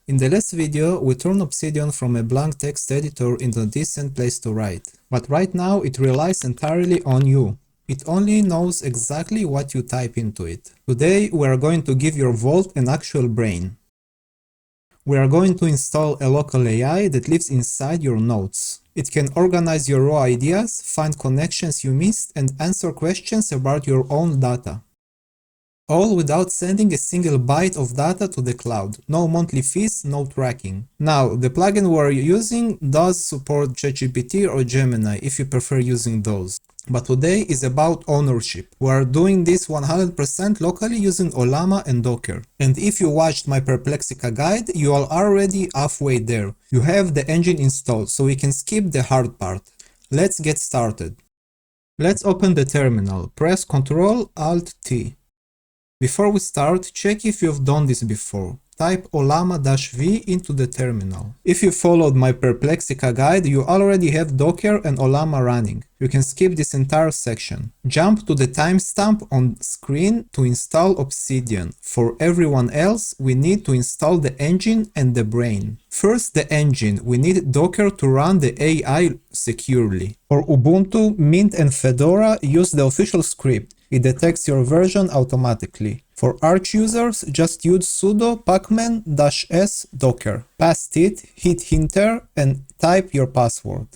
In the last video, we turned Obsidian from a blank text editor into a decent place to write. But right now it relies entirely on you. It only knows exactly what you type into it. Today we are going to give your Vault an actual brain. We are going to install a local AI that lives inside your notes. It can organize your raw ideas, find connections you missed, and answer questions about your own data. All without sending a single byte of data to the cloud. No monthly fees, no tracking. Now, the plugin we're using does support ChatGPT or Gemini if you prefer using those. But today is about ownership. We are doing this 100% locally using Ollama and Docker. And if you watched my Perplexica guide, you are already halfway there. You have the engine installed, so we can skip the hard part. Let's get started. Let's open the terminal. Press Ctrl-Alt-T. Before we start, check if you've done this before. Type Ollama-V into the terminal. If you followed my Perplexica guide, you already have Docker and Ollama running. You can skip this entire section. Jump to the timestamp on screen to install Obsidian. For everyone else, we need to install the engine and the brain. First, the engine. We need Docker to run the AI securely. For Ubuntu, Mint and Fedora, use the official script. It detects your version automatically. For Arch users, just use sudo pacman-s docker. Paste it, hit enter, and type your password.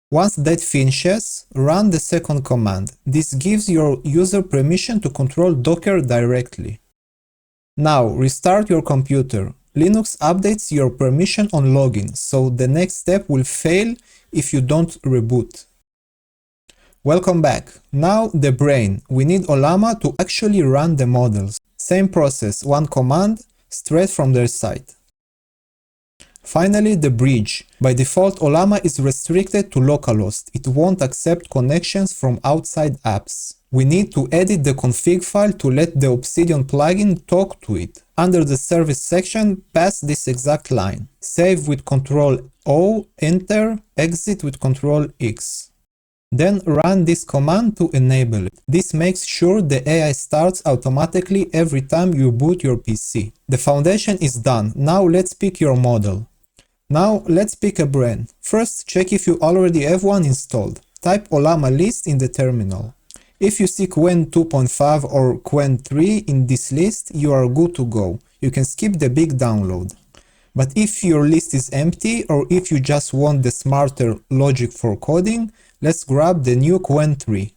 Once that finishes, run the second command. This gives your user permission to control Docker directly. Now, restart your computer. Linux updates your permission on login, so the next step will fail if you don't reboot. Welcome back. Now the brain. We need Ollama to actually run the models. Same process, one command, straight from their site. Finally, the bridge. By default, Ollama is restricted to Localhost. It won't accept connections from outside apps. We need to edit the config file to let the Obsidian plugin talk to it. Under the service section, pass this exact line. Save with Ctrl-O, enter, exit with Ctrl-X. Then run this command to enable it. This makes sure the AI starts automatically every time you boot your PC. The foundation is done. Now let's pick your model. Now let's pick a brain. First, check if you already have one installed. Type Ollama list in the terminal. If you see Qwen 2.5 or Qwen 3 in this list, you are good to go. You can skip the big download. But if your list is empty or if you just want the smarter logic for coding, let's grab the new Qwen 3.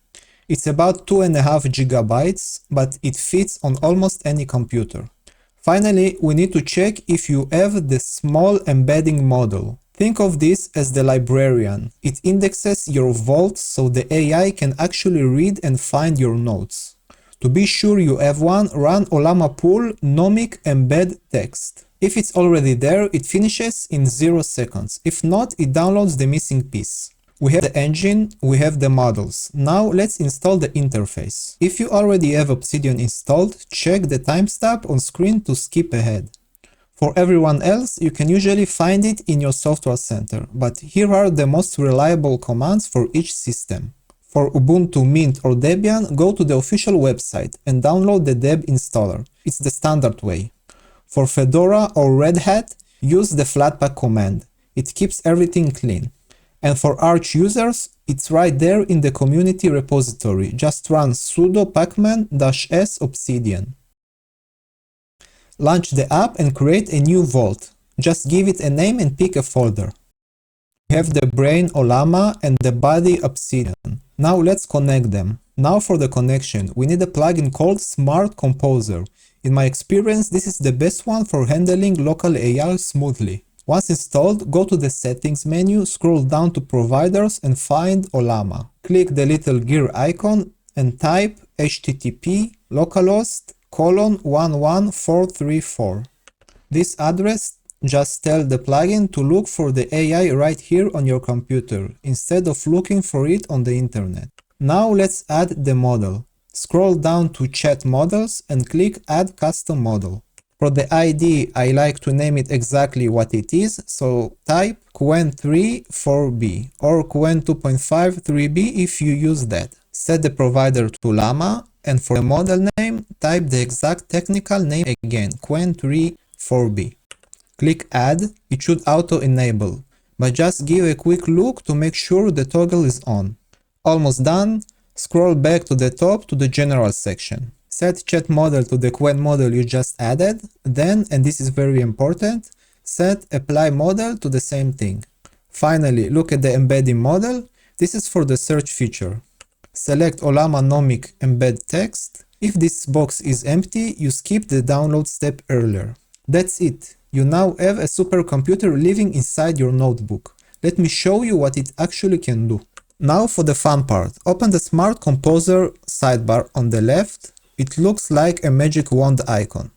It's about 2.5 gigabytes, but it fits on almost any computer. Finally, we need to check if you have the small embedding model. Think of this as the librarian. It indexes your vault so the AI can actually read and find your notes. To be sure you have one, run Ollama pool nomic embed text. If it's already there, it finishes in 0 seconds. If not, it downloads the missing piece. We have the engine, we have the models. Now let's install the interface. If you already have Obsidian installed, check the timestamp on screen to skip ahead. For everyone else, you can usually find it in your software center, but here are the most reliable commands for each system. For Ubuntu, Mint or Debian, go to the official website and download the deb installer. It's the standard way. For Fedora or Red Hat, use the flatpak command. It keeps everything clean. And for Arch users, it's right there in the community repository. Just run sudo pacman-s obsidian. Launch the app and create a new vault. Just give it a name and pick a folder. We have the brain Ollama and the body Obsidian. Now let's connect them. Now for the connection, we need a plugin called Smart Composer. In my experience, this is the best one for handling local AI smoothly. Once installed, go to the settings menu, scroll down to providers and find Ollama. Click the little gear icon and type http localhost:11434. This address just tells the plugin to look for the AI right here on your computer, instead of looking for it on the internet. Now let's add the model. Scroll down to Chat Models and click Add Custom Model. For the ID, I like to name it exactly what it is, so type Qwen 3 4B or Qwen 2.5 3B if you use that. Set the provider to Llama, and for the model name, type the exact technical name again, Qwen 3 4B. Click Add, it should auto-enable, but just give a quick look to make sure the toggle is on. Almost done, scroll back to the top to the General section. Set chat model to the Qwen model you just added, then, and this is very important, set apply model to the same thing. Finally, look at the embedding model. This is for the search feature. Select Ollama Nomic Embed Text. If this box is empty, you skip the download step earlier. That's it. You now have a supercomputer living inside your notebook. Let me show you what it actually can do. Now for the fun part. Open the Smart Composer sidebar on the left. It looks like a magic wand icon.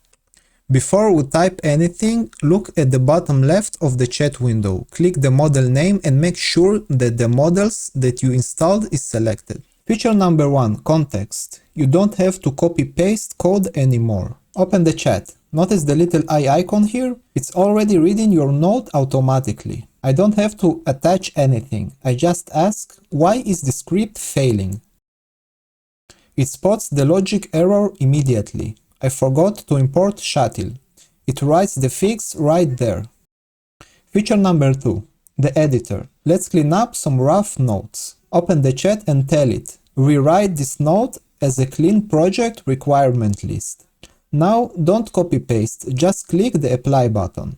Before we type anything, look at the bottom left of the chat window. Click the model name and make sure that the models that you installed is selected. Feature number 1, context. You don't have to copy-paste code anymore. Open the chat. Notice the little eye icon here? It's already reading your note automatically. I don't have to attach anything. I just ask, why is the script failing? It spots the logic error immediately. I forgot to import shuttle. It writes the fix right there. Feature number 2, the editor. Let's clean up some rough notes. Open the chat and tell it, rewrite this note as a clean project requirement list. Now don't copy-paste, just click the apply button.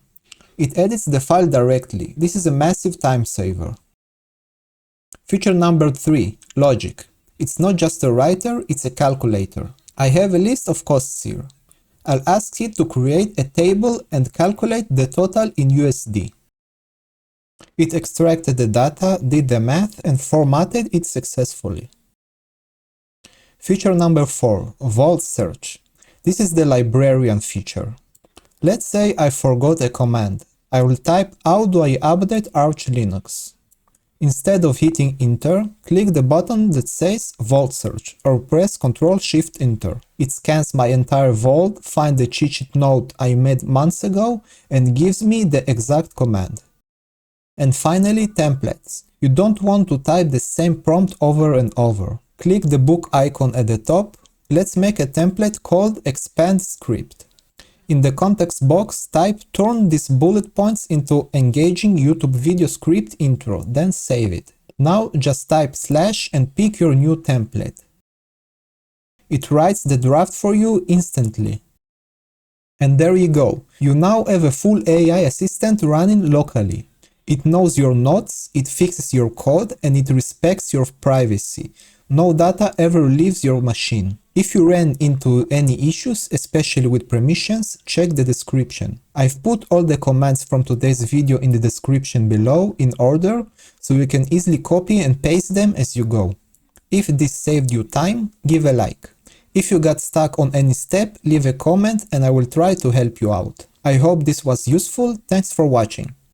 It edits the file directly. This is a massive time saver. Feature number 3, logic. It's not just a writer, it's a calculator. I have a list of costs here. I'll ask it to create a table and calculate the total in USD. It extracted the data, did the math, and formatted it successfully. Feature number 4, Vault Search. This is the Librarian feature. Let's say I forgot a command. I will type how do I update Arch Linux. Instead of hitting enter, click the button that says Vault Search or press Ctrl-Shift-Enter. It scans my entire vault, finds the cheat sheet note I made months ago and gives me the exact command. And finally, templates. You don't want to type the same prompt over and over. Click the book icon at the top. Let's make a template called Expand Script. In the context box, type turn these bullet points into engaging YouTube video script intro, then save it. Now just type / and pick your new template. It writes the draft for you instantly. And there you go. You now have a full AI assistant running locally. It knows your notes, it fixes your code, and it respects your privacy. No data ever leaves your machine. If you ran into any issues, especially with permissions, check the description. I've put all the commands from today's video in the description below in order, so you can easily copy and paste them as you go. If this saved you time, give a like. If you got stuck on any step, leave a comment and I will try to help you out. I hope this was useful. Thanks for watching.